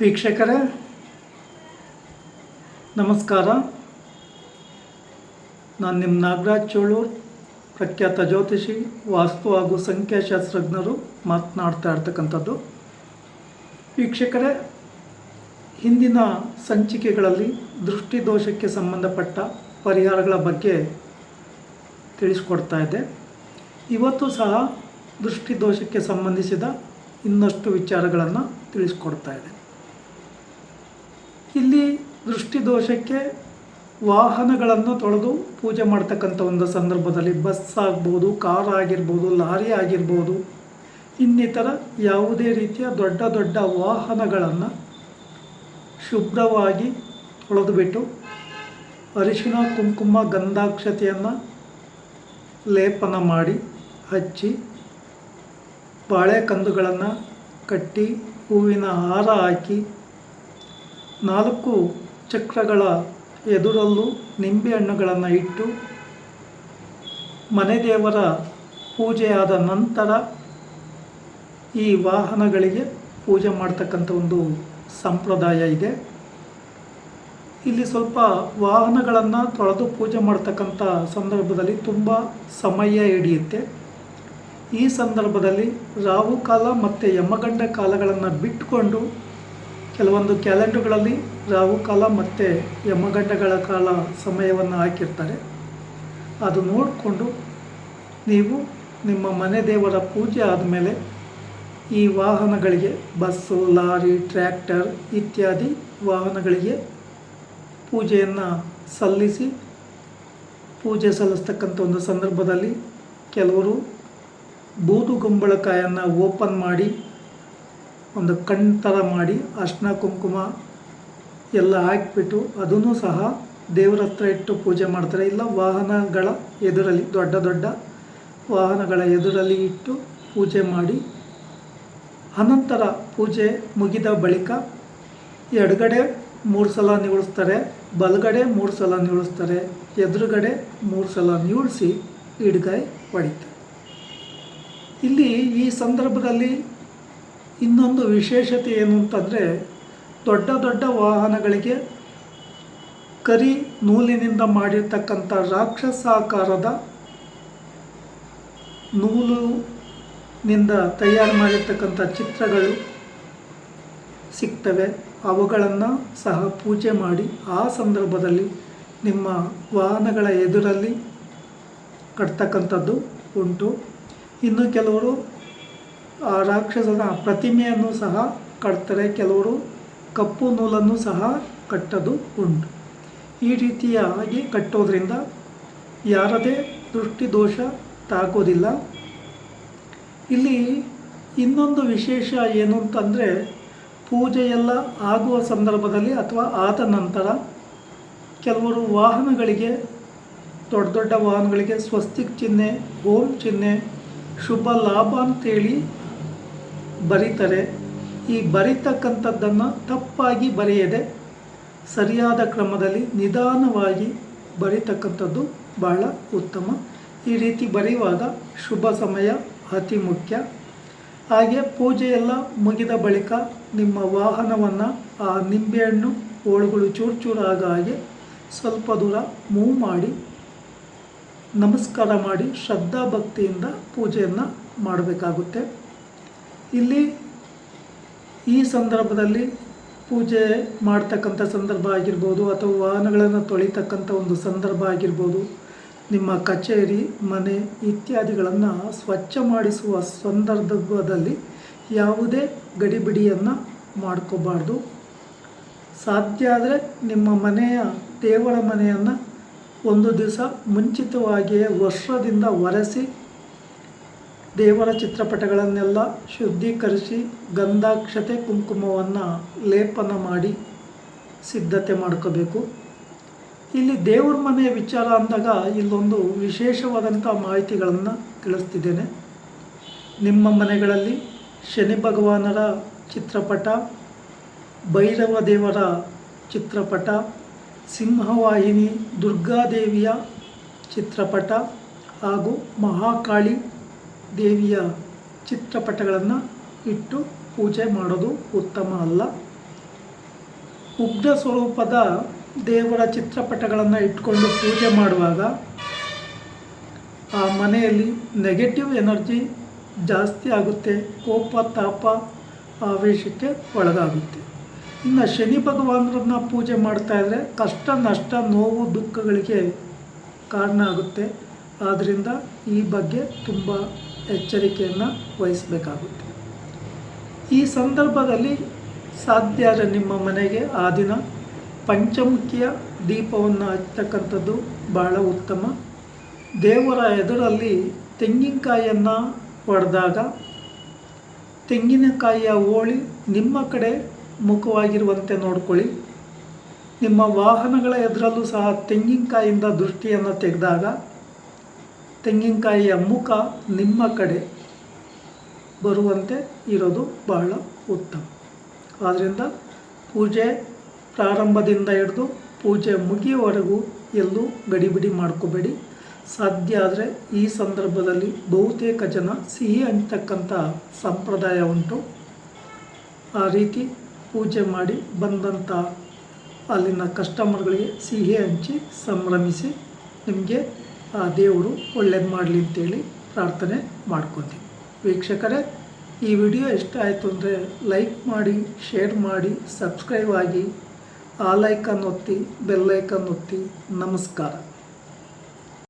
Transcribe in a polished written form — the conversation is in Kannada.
ವೀಕ್ಷಕರೇ ನಮಸ್ಕಾರ. ನಾನು ನಿಮ್ಮ ನಾಗರಾಜ್ ಚೋಳೂರ್, ಪ್ರಖ್ಯಾತ ಜ್ಯೋತಿಷಿ, ವಾಸ್ತು ಹಾಗೂ ಸಂಖ್ಯಾಶಾಸ್ತ್ರಜ್ಞರು ಮಾತನಾಡ್ತಾ ಇರ್ತಕ್ಕಂಥದ್ದು. ವೀಕ್ಷಕರೇ, ಹಿಂದಿನ ಸಂಚಿಕೆಗಳಲ್ಲಿ ದೃಷ್ಟಿದೋಷಕ್ಕೆ ಸಂಬಂಧಪಟ್ಟ ಪರಿಹಾರಗಳ ಬಗ್ಗೆ ತಿಳಿಸ್ಕೊಡ್ತಾ ಇದ್ದೆ. ಇವತ್ತು ಸಹ ದೃಷ್ಟಿದೋಷಕ್ಕೆ ಸಂಬಂಧಿಸಿದ ಇನ್ನಷ್ಟು ವಿಚಾರಗಳನ್ನು ತಿಳಿಸ್ಕೊಡ್ತಾ ಇದೆ. ಇಲ್ಲಿ ದೃಷ್ಟಿದೋಷಕ್ಕೆ ವಾಹನಗಳನ್ನು ತೊಳೆದು ಪೂಜೆ ಮಾಡ್ತಕ್ಕಂಥ ಒಂದು ಸಂದರ್ಭದಲ್ಲಿ ಬಸ್ ಆಗ್ಬೋದು, ಕಾರ್ ಆಗಿರ್ಬೋದು, ಲಾರಿ ಆಗಿರ್ಬೋದು, ಇನ್ನಿತರ ಯಾವುದೇ ರೀತಿಯ ದೊಡ್ಡ ದೊಡ್ಡ ವಾಹನಗಳನ್ನು ಶುಭ್ರವಾಗಿ ತೊಳೆದುಬಿಟ್ಟು ಅರಿಶಿಣ, ಕುಂಕುಮ, ಗಂಧಾಕ್ಷತೆಯನ್ನು ಲೇಪನ ಮಾಡಿ ಹಚ್ಚಿ ಬಾಳೆಕಂದುಗಳನ್ನು ಕಟ್ಟಿ ಹೂವಿನ ಹಾರ ಹಾಕಿ 4 ಚಕ್ರಗಳ ಎದುರಲ್ಲೂ ನಿಂಬೆಹಣ್ಣುಗಳನ್ನು ಇಟ್ಟು ಮನೆ ದೇವರ ಪೂಜೆಯಾದ ನಂತರ ಈ ವಾಹನಗಳಿಗೆ ಪೂಜೆ ಮಾಡ್ತಕ್ಕಂಥ ಒಂದು ಸಂಪ್ರದಾಯ ಇದೆ. ಇಲ್ಲಿ ಸ್ವಲ್ಪ ವಾಹನಗಳನ್ನು ತೊಳೆದು ಪೂಜೆ ಮಾಡ್ತಕ್ಕಂಥ ಸಂದರ್ಭದಲ್ಲಿ ತುಂಬ ಸಮಯ ಹಿಡಿಯುತ್ತೆ. ಈ ಸಂದರ್ಭದಲ್ಲಿ ರಾಹುಕಾಲ ಮತ್ತು ಯಮಗಂಡ ಕಾಲಗಳನ್ನು ಬಿಟ್ಟುಕೊಂಡು ಕೆಲವೊಂದು ಕ್ಯಾಲೆಂಡರ್ಗಳಲ್ಲಿ ರಾಹುಕಾಲ ಮತ್ತು ಯಮಗಂಡಗಳ ಕಾಲ ಸಮಯವನ್ನು ಹಾಕಿರ್ತಾರೆ. ಅದು ನೋಡಿಕೊಂಡು ನೀವು ನಿಮ್ಮ ಮನೆ ದೇವರ ಪೂಜೆ ಆದಮೇಲೆ ಈ ವಾಹನಗಳಿಗೆ, ಬಸ್ಸು, ಲಾರಿ, ಟ್ರ್ಯಾಕ್ಟರ್ ಇತ್ಯಾದಿ ವಾಹನಗಳಿಗೆ ಪೂಜೆಯನ್ನು ಸಲ್ಲಿಸಿ, ಪೂಜೆ ಸಲ್ಲಿಸ್ತಕ್ಕಂಥ ಒಂದು ಸಂದರ್ಭದಲ್ಲಿ ಕೆಲವರು ಬೂದುಗುಂಬಳಕಾಯನ್ನು ಓಪನ್ ಮಾಡಿ ಒಂದು ಕಣ್ಣು ಥರ ಮಾಡಿ ಅರ್ಶಿನ ಕುಂಕುಮ ಎಲ್ಲ ಹಾಕಿಬಿಟ್ಟು ಅದನ್ನು ಸಹ ದೇವರ ಹತ್ರ ಇಟ್ಟು ಪೂಜೆ ಮಾಡ್ತಾರೆ. ಇಲ್ಲ ವಾಹನಗಳ ಎದುರಲ್ಲಿ, ದೊಡ್ಡ ದೊಡ್ಡ ವಾಹನಗಳ ಎದುರಲ್ಲಿ ಇಟ್ಟು ಪೂಜೆ ಮಾಡಿ ಅನಂತರ ಪೂಜೆ ಮುಗಿದ ಬಳಿಕ ಎಡಗಡೆ 3 ಸಲ ನಿವುಳಿಸ್ತಾರೆ, ಬಲಗಡೆ 3 ಸಲ ನಿವುಳಿಸ್ತಾರೆ, ಎದುರುಗಡೆ 3 ಸಲ ನಿವುಳಿಸಿ ಇಡ್ಗಾಯಿ ಹೊಡಿತಾರೆ. ಇಲ್ಲಿ ಈ ಸಂದರ್ಭದಲ್ಲಿ ಇನ್ನೊಂದು ವಿಶೇಷತೆ ಏನು ಅಂತಂದರೆ, ದೊಡ್ಡ ದೊಡ್ಡ ವಾಹನಗಳಿಗೆ ಕರಿ ನೂಲಿನಿಂದ ಮಾಡಿರ್ತಕ್ಕಂಥ ರಾಕ್ಷಸಾಕಾರದ ನೂಲಿನಿಂದ ತಯಾರು ಮಾಡಿರ್ತಕ್ಕಂಥ ಚಿತ್ರಗಳು ಸಿಗ್ತವೆ. ಅವುಗಳನ್ನು ಸಹ ಪೂಜೆ ಮಾಡಿ ಆ ಸಂದರ್ಭದಲ್ಲಿ ನಿಮ್ಮ ವಾಹನಗಳ ಎದುರಲ್ಲಿ ಕಟ್ತಕ್ಕಂಥದ್ದು ಉಂಟು. ಇನ್ನು ಕೆಲವರು ಆ ರಾಕ್ಷಸನ ಪ್ರತಿಮೆಯನ್ನು ಸಹ ಕಟ್ತಾರೆ, ಕೆಲವರು ಕಪ್ಪು ನೂಲನ್ನು ಸಹ ಕಟ್ಟೋದು ಉಂಟು. ಈ ರೀತಿಯಾಗಿ ಕಟ್ಟೋದ್ರಿಂದ ಯಾರದೇ ದೃಷ್ಟಿದೋಷ ತಾಗೋದಿಲ್ಲ. ಇಲ್ಲಿ ಇನ್ನೊಂದು ವಿಶೇಷ ಏನು ಅಂತಂದರೆ, ಪೂಜೆಯೆಲ್ಲ ಆಗುವ ಸಂದರ್ಭದಲ್ಲಿ ಅಥವಾ ಆದ ನಂತರ ಕೆಲವರು ವಾಹನಗಳಿಗೆ, ದೊಡ್ಡ ದೊಡ್ಡ ವಾಹನಗಳಿಗೆ ಸ್ವಸ್ತಿಕ್ ಚಿಹ್ನೆ, ಓಂ ಚಿಹ್ನೆ, ಶುಭ ಲಾಭ ಅಂತೇಳಿ ಬರೀತಾರೆ. ಈ ಬರೀತಕ್ಕಂಥದ್ದನ್ನು ತಪ್ಪಾಗಿ ಬರೆಯದೆ ಸರಿಯಾದ ಕ್ರಮದಲ್ಲಿ ನಿಧಾನವಾಗಿ ಬರೀತಕ್ಕಂಥದ್ದು ಬಹಳ ಉತ್ತಮ. ಈ ರೀತಿ ಬರೆಯುವಾಗ ಶುಭ ಸಮಯ ಅತಿ ಮುಖ್ಯ. ಹಾಗೆ ಪೂಜೆಯೆಲ್ಲ ಮುಗಿದ ಬಳಿಕ ನಿಮ್ಮ ವಾಹನವನ್ನು ಆ ನಿಂಬೆಹಣ್ಣು ಹೋಳುಗಳು ಚೂರು ಚೂರು ಆಗ ಹಾಗೆ ಸ್ವಲ್ಪ ದೂರ ಮೂವ್ ಮಾಡಿ ನಮಸ್ಕಾರ ಮಾಡಿ ಶ್ರದ್ಧಾ ಭಕ್ತಿಯಿಂದ ಪೂಜೆಯನ್ನು ಮಾಡಬೇಕಾಗುತ್ತೆ. ಇಲ್ಲಿ ಈ ಸಂದರ್ಭದಲ್ಲಿ ಪೂಜೆ ಮಾಡ್ತಕ್ಕಂಥ ಸಂದರ್ಭ ಆಗಿರ್ಬೋದು, ಅಥವಾ ವಾಹನಗಳನ್ನು ತೊಳಿತಕ್ಕಂಥ ಒಂದು ಸಂದರ್ಭ ಆಗಿರ್ಬೋದು, ನಿಮ್ಮ ಕಚೇರಿ, ಮನೆ ಇತ್ಯಾದಿಗಳನ್ನು ಸ್ವಚ್ಛ ಮಾಡಿಸುವ ಸಂದರ್ಭದಲ್ಲಿ ಯಾವುದೇ ಗಡಿಬಿಡಿಯನ್ನು ಮಾಡ್ಕೋಬಾರ್ದು. ಸಾಧ್ಯ ಆದರೆ ನಿಮ್ಮ ಮನೆಯ ದೇವರ ಮನೆಯನ್ನು ಒಂದು ದಿವಸ ಮುಂಚಿತವಾಗಿಯೇ ವರ್ಷದಿಂದ ಒರೆಸಿ ದೇವರ ಚಿತ್ರಪಟಗಳನ್ನೆಲ್ಲ ಶುದ್ಧೀಕರಿಸಿ ಗಂಧಾಕ್ಷತೆ ಕುಂಕುಮವನ್ನು ಲೇಪನ ಮಾಡಿ ಸಿದ್ಧತೆ ಮಾಡ್ಕೋಬೇಕು. ಇಲ್ಲಿ ದೇವ್ರ ಮನೆಯ ವಿಚಾರ ಅಂದಾಗ ಇಲ್ಲೊಂದು ವಿಶೇಷವಾದಂಥ ಮಾಹಿತಿಗಳನ್ನು ತಿಳಿಸ್ತಿದ್ದೇನೆ. ನಿಮ್ಮ ಮನೆಗಳಲ್ಲಿ ಶನಿ ಭಗವಾನರ ಚಿತ್ರಪಟ, ಭೈರವ ದೇವರ ಚಿತ್ರಪಟ, ಸಿಂಹವಾಹಿನಿ ದುರ್ಗಾದೇವಿಯ ಚಿತ್ರಪಟ ಹಾಗೂ ಮಹಾಕಾಳಿ ದೇವಿಯ ಚಿತ್ರಪಟಗಳನ್ನು ಇಟ್ಟು ಪೂಜೆ ಮಾಡೋದು ಉತ್ತಮ ಅಲ್ಲ. ಉಗ್ರ ಸ್ವರೂಪದ ದೇವರ ಚಿತ್ರಪಟಗಳನ್ನು ಇಟ್ಕೊಂಡು ಪೂಜೆ ಮಾಡುವಾಗ ಆ ಮನೆಯಲ್ಲಿ ನೆಗೆಟಿವ್ ಎನರ್ಜಿ ಜಾಸ್ತಿ ಆಗುತ್ತೆ, ಕೋಪ ತಾಪ ಆವೇಶಕ್ಕೆ ಒಳಗಾಗುತ್ತೆ. ಇನ್ನು ಶನಿ ಭಗವಾನರನ್ನ ಪೂಜೆ ಮಾಡ್ತಾಯಿದ್ರೆ ಕಷ್ಟ ನಷ್ಟ ನೋವು ದುಃಖಗಳಿಗೆ ಕಾರಣ ಆಗುತ್ತೆ. ಆದ್ದರಿಂದ ಈ ಬಗ್ಗೆ ತುಂಬ ಎಚ್ಚರಿಕೆಯನ್ನು ವಹಿಸಬೇಕಾಗುತ್ತೆ. ಈ ಸಂದರ್ಭದಲ್ಲಿ ಸಾಧ್ಯ ಆದರೆ ನಿಮ್ಮ ಮನೆಗೆ ಆ ದಿನ ಪಂಚಮುಖಿಯ ದೀಪವನ್ನು ಹಚ್ಚತಕ್ಕಂಥದ್ದು ಬಹಳ ಉತ್ತಮ. ದೇವರ ಎದುರಲ್ಲಿ ತೆಂಗಿನಕಾಯಿಯನ್ನು ಒಡೆದಾಗ ತೆಂಗಿನಕಾಯಿಯ ಹೋಳಿ ನಿಮ್ಮ ಕಡೆ ಮುಖವಾಗಿರುವಂತೆ ನೋಡ್ಕೊಳ್ಳಿ. ನಿಮ್ಮ ವಾಹನಗಳ ಎದುರಲ್ಲೂ ಸಹ ತೆಂಗಿನಕಾಯಿಯಿಂದ ದೃಷ್ಟಿಯನ್ನು ತೆಗೆದಾಗ ತೆಂಗಿನಕಾಯಿಯ ಮುಖ ನಿಮ್ಮ ಕಡೆ ಬರುವಂತೆ ಇರೋದು ಬಹಳ ಉತ್ತಮ. ಆದ್ದರಿಂದ ಪೂಜೆ ಪ್ರಾರಂಭದಿಂದ ಹಿಡಿದು ಪೂಜೆ ಮುಗಿಯುವವರೆಗೂ ಎಲ್ಲೂ ಗಡಿಬಿಡಿ ಮಾಡ್ಕೋಬೇಡಿ. ಸಾಧ್ಯ ಆದರೆ ಈ ಸಂದರ್ಭದಲ್ಲಿ ಬಹುತೇಕ ಜನ ಸಿಹಿ ಹಂಚತಕ್ಕಂಥ ಸಂಪ್ರದಾಯ ಉಂಟು. ಆ ರೀತಿ ಪೂಜೆ ಮಾಡಿ ಬಂದಂಥ ಅಲ್ಲಿನ ಕಸ್ಟಮರ್ಗಳಿಗೆ ಸಿಹಿ ಹಂಚಿ ಸಂಭ್ರಮಿಸಿ ನಿಮಗೆ ಆ ದೇವರು ಒಳ್ಳೇದು ಮಾಡಲಿ ಅಂತೇಳಿ ಪ್ರಾರ್ಥನೆ ಮಾಡ್ಕೊತೀವಿ. ವೀಕ್ಷಕರೇ, ಈ ವಿಡಿಯೋ ಇಷ್ಟ ಆಯಿತು ಅಂದರೆ ಲೈಕ್ ಮಾಡಿ, ಶೇರ್ ಮಾಡಿ, ಸಬ್ಸ್ಕ್ರೈಬ್ ಆಗಿ, ಆಲ್ ಐಕಾನ್ ಒತ್ತಿ, ಬೆಲ್ ಐಕಾನ್ ಒತ್ತಿ. ನಮಸ್ಕಾರ.